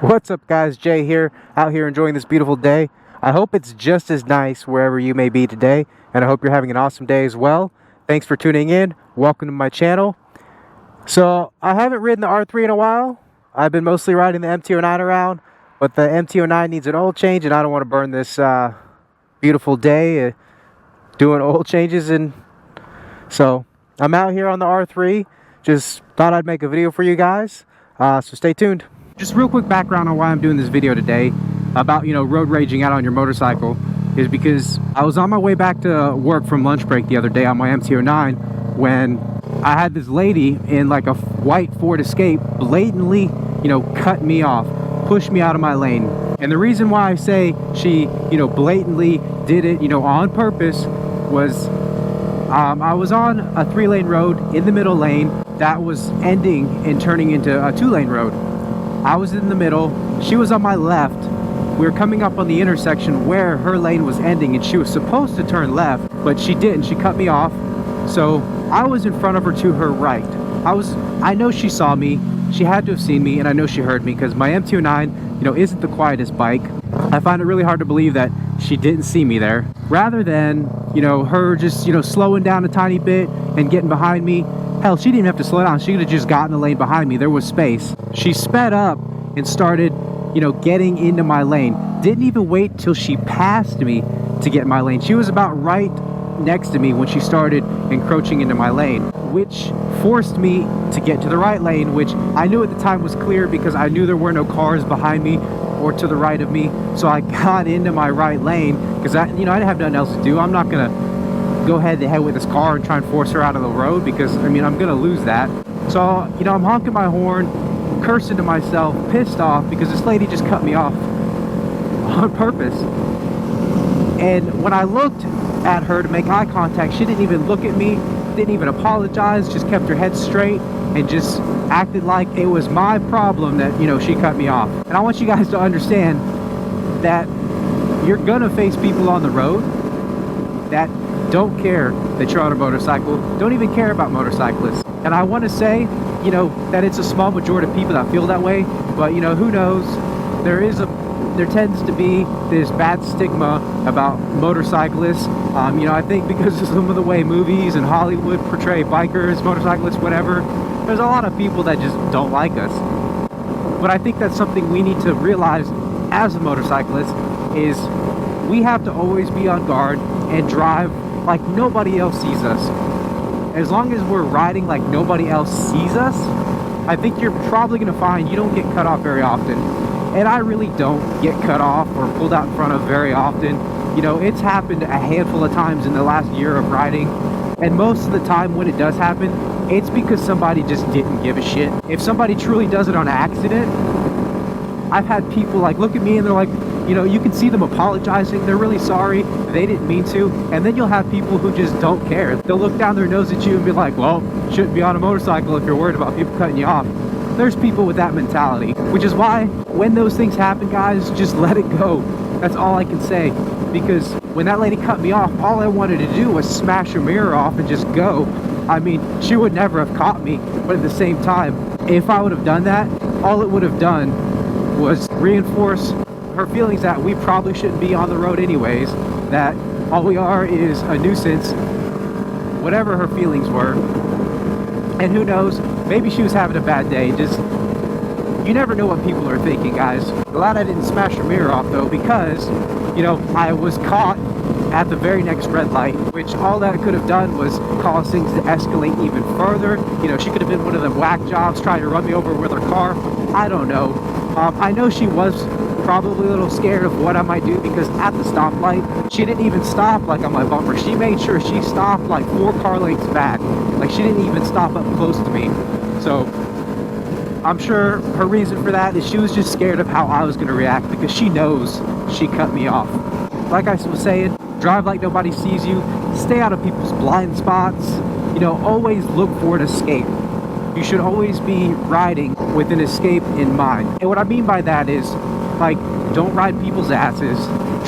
What's up, guys? Jay here, out here enjoying this beautiful day. I hope it's just as nice wherever you may be today, and I hope you're having an awesome day as well. Thanks for tuning in. Welcome to my channel. So I haven't ridden the R3 in a while. I've been mostly riding the MT-09 around, but the MT-09 needs an oil change, and I don't want to burn this beautiful day doing oil changes. And so I'm out here on the R3. Just thought I'd make a video for you guys, so stay tuned. Just real quick background on why I'm doing this video today about, road raging out on your motorcycle is because I was on my way back to work from lunch break the other day on my MT-09 when I had this lady in like a white Ford Escape blatantly, cut me off, pushed me out of my lane. And the reason why I say she, blatantly did it, on purpose was I was on a 3-lane road in the middle lane that was ending and turning into a 2-lane road. I was in the middle, she was on my left. We were coming up on the intersection where her lane was ending and she was supposed to turn left, but she didn't. She cut me off. So I was in front of her to her right. I know she saw me, she had to have seen me, and I know she heard me because my MT-09, isn't the quietest bike. I find it really hard to believe that she didn't see me there. Rather than, her just, slowing down a tiny bit and getting behind me. Hell, she didn't even have to slow down. She could have just gotten the lane behind me. There was space. She sped up and started, getting into my lane. Didn't even wait till she passed me to get in my lane. She was about right next to me when she started encroaching into my lane, which forced me to get to the right lane, which I knew at the time was clear because I knew there were no cars behind me or to the right of me. So I got into my right lane because I didn't have nothing else to do. I'm not gonna go head to head with this car and try and force her out of the road because I'm gonna lose that. So I'm honking my horn, cursing to myself, pissed off because this lady just cut me off on purpose. And when I looked at her to make eye contact, she didn't even look at me, didn't even apologize, just kept her head straight and just acted like it was my problem that she cut me off. And I want you guys to understand that you're gonna face people on the road that don't care that you're on a motorcycle, don't even care about motorcyclists. And I want to say, that it's a small majority of people that feel that way, but who knows? There tends to be this bad stigma about motorcyclists. I think because of some of the way movies and Hollywood portray bikers, motorcyclists, whatever, there's a lot of people that just don't like us. But I think that's something we need to realize as a motorcyclist is we have to always be on guard and drive like nobody else sees us. As long as we're riding like nobody else sees us, I think you're probably going to find you don't get cut off very often. And I really don't get cut off or pulled out in front of very often. It's happened a handful of times in the last year of riding. And most of the time when it does happen, it's because somebody just didn't give a shit. If somebody truly does it on accident, I've had people look at me and they're like, you can see them apologizing, they're really sorry, they didn't mean to. And then you'll have people who just don't care. They'll look down their nose at you and be like, well, you shouldn't be on a motorcycle if you're worried about people cutting you off. There's people with that mentality, which is why when those things happen, guys, just let it go. That's all I can say. Because when that lady cut me off, all I wanted to do was smash her mirror off and just go. She would never have caught me, but at the same time, if I would have done that, all it would have done was reinforce her feelings that we probably shouldn't be on the road anyways, that all we are is a nuisance, whatever her feelings were. And who knows, maybe she was having a bad day. You never know what people are thinking, guys. Glad I didn't smash her mirror off though, because I was caught at the very next red light, which all that could have done was cause things to escalate even further. She could have been one of them whack jobs trying to run me over with her car. I don't know. I know she was probably a little scared of what I might do because at the stoplight, she didn't even stop on my bumper. She made sure she stopped 4 car lengths back. She didn't even stop up close to me. So I'm sure her reason for that is she was just scared of how I was going to react because she knows she cut me off. Like I was saying, drive like nobody sees you. Stay out of people's blind spots. Always look for an escape. You should always be riding with an escape in mind. And what I mean by that is, don't ride people's asses.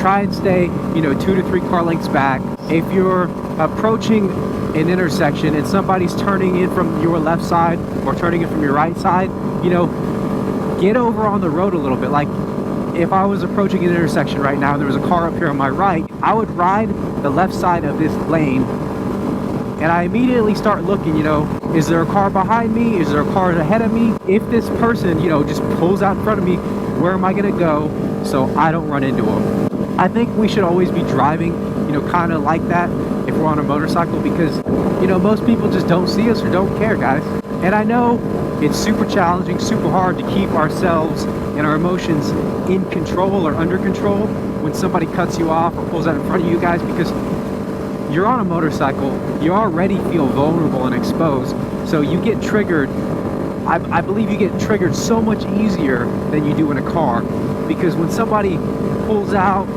Try and stay, 2 to 3 car lengths back. If you're approaching an intersection and somebody's turning in from your left side or turning in from your right side, get over on the road a little bit. Like, if I was approaching an intersection right now and there was a car up here on my right, I would ride the left side of this lane, and I immediately start looking, you know, is there a car behind me? Is there a car ahead of me? If this person, you know, just pulls out in front of me, where am I gonna go so I don't run into them? I think we should always be driving, you know, kind of like that if we're on a motorcycle, because, you know, most people just don't see us or don't care, guys. And I know it's super challenging, super hard to keep ourselves and our emotions in control or under control when somebody cuts you off or pulls out in front of you guys, because you're on a motorcycle, you already feel vulnerable and exposed, so you get triggered. I believe you get triggered so much easier than you do in a car, because when somebody pulls out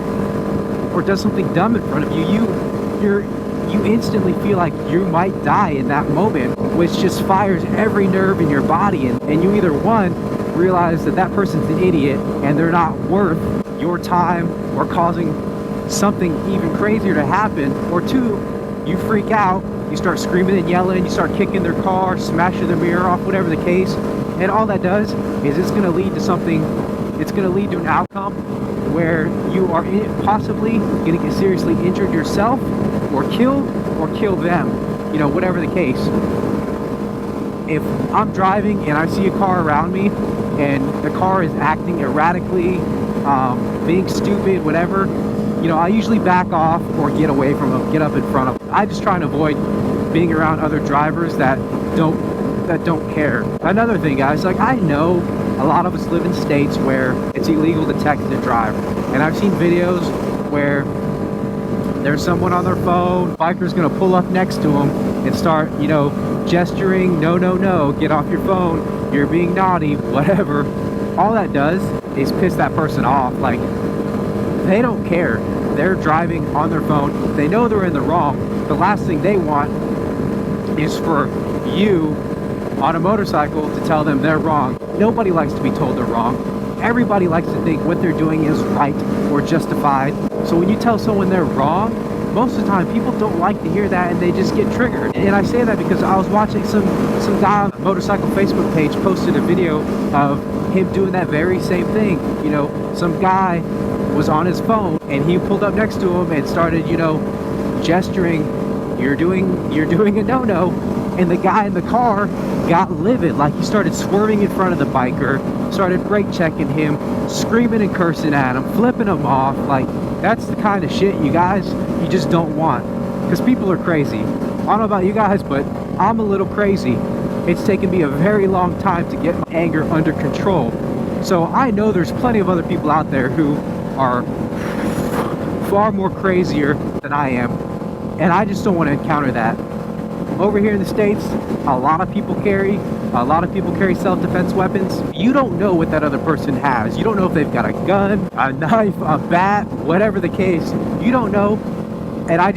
or does something dumb in front of you, you instantly feel like you might die in that moment, which just fires every nerve in your body, and you either, one, realize that that person's an idiot and they're not worth your time or causing something even crazier to happen, or two, you freak out, you start screaming and yelling, you start kicking their car, smashing their mirror off, whatever the case, and all that does is it's going to lead to something. It's going to lead to an outcome where you are possibly going to get seriously injured yourself, or kill them, you know, whatever the case. If I'm driving and I see a car around me and the car is acting erratically, being stupid, whatever, you know, I usually back off or get away from them, get up in front of them. I just try and avoid being around other drivers that don't care. Another thing, guys, like, I know a lot of us live in states where it's illegal to text and drive, and I've seen videos where there's someone on their phone, biker's gonna pull up next to them and start, you know, gesturing, no, get off your phone, you're being naughty, whatever. All that does is piss that person off. Like, they don't care. They're driving on their phone. They know they're in the wrong. The last thing they want is for you on a motorcycle to tell them they're wrong. Nobody likes to be told they're wrong. Everybody likes to think what they're doing is right or justified. So when you tell someone they're wrong, most of the time people don't like to hear that, and they just get triggered. And I say that because I was watching some guy on the motorcycle Facebook page posted a video of him doing that very same thing. You know, some guy was on his phone and he pulled up next to him and started, you know, gesturing, you're doing a no-no, and the guy in the car got livid. Like, he started swerving in front of the biker, started brake checking him, screaming and cursing at him, flipping him off. Like, that's the kind of shit, you guys, you just don't want, because people are crazy. I don't know about you guys, but I'm a little crazy. It's taken me a very long time to get my anger under control. So I know there's plenty of other people out there who are far more crazier than I am, and I just don't want to encounter that. Over here in the States, a lot of people carry self-defense weapons. You don't know what that other person has. You don't know if they've got a gun, a knife, a bat, whatever the case. You don't know. And I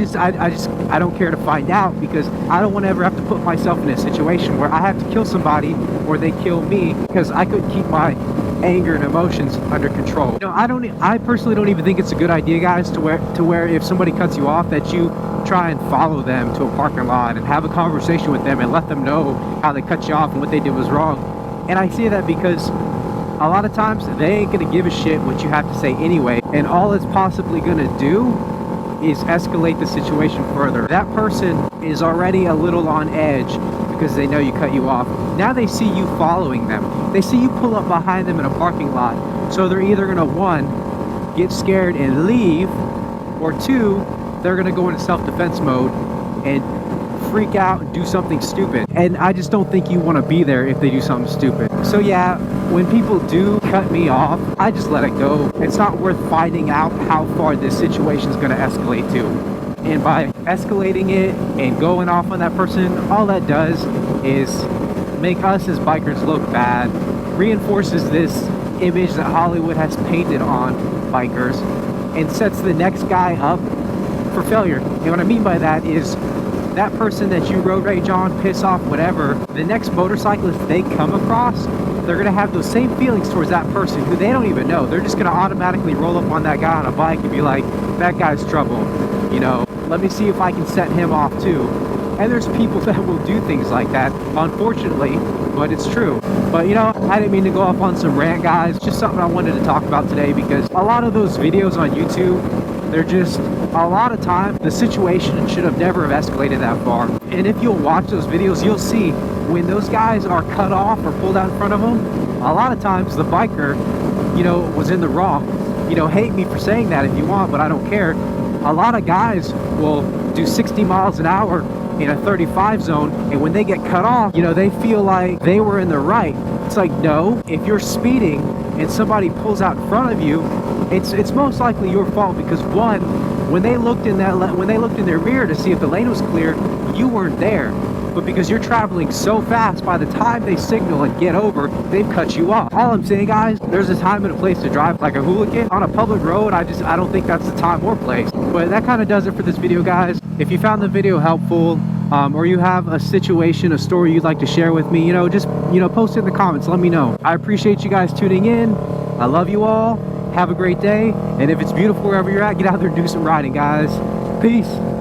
don't care to find out, because I don't want to ever have to put myself in a situation where I have to kill somebody or they kill me, because I couldn't keep my anger and emotions under control. You know, I personally don't even think it's a good idea, guys, to where if somebody cuts you off, that you try and follow them to a parking lot and have a conversation with them and let them know how they cut you off and what they did was wrong. And I say that because a lot of times they ain't gonna give a shit what you have to say anyway, and all it's possibly gonna do is escalate the situation further. That person is already a little on edge because they know you cut you off. Now they see you following them. They see you pull up behind them in a parking lot. So they're either gonna, one, get scared and leave, or two, they're gonna go into self-defense mode and freak out and do something stupid. And I just don't think you want to be there if they do something stupid. So yeah, when people do cut me off, I just let it go. It's not worth finding out how far this situation is going to escalate to. And by escalating it and going off on that person, all that does is make us as bikers look bad, reinforces this image that Hollywood has painted on bikers, and sets the next guy up for failure. And what I mean by that is, that person that you road rage on, piss off, whatever, the next motorcyclist they come across, they're going to have those same feelings towards that person who they don't even know. They're just going to automatically roll up on that guy on a bike and be like, that guy's trouble, you know, let me see if I can set him off too. And there's people that will do things like that, unfortunately, but it's true. But you know, I didn't mean to go off on some rant, guys. Just something I wanted to talk about today, because a lot of those videos on YouTube, they're just, a lot of time, the situation should have never have escalated that far. And if you'll watch those videos, you'll see when those guys are cut off or pulled out in front of them, a lot of times the biker, you know, was in the wrong. You know, hate me for saying that if you want, but I don't care. A lot of guys will do 60 miles an hour in a 35 zone, and when they get cut off, you know, they feel like they were in the right. It's like, no, if you're speeding and somebody pulls out in front of you, it's most likely your fault, because one, when they looked in their mirror to see if the lane was clear, you weren't there. But because you're traveling so fast, by the time they signal and get over, they've cut you off. All I'm saying, guys, there's a time and a place to drive like a hooligan. On a public road, I don't think that's the time or place. But that kind of does it for this video, guys. If you found the video helpful, or you have a situation, a story you'd like to share with me, you know, just, you know, post it in the comments, let me know. I appreciate you guys tuning in. I love you all. Have a great day. And if it's beautiful wherever you're at, get out there and do some riding, guys. Peace.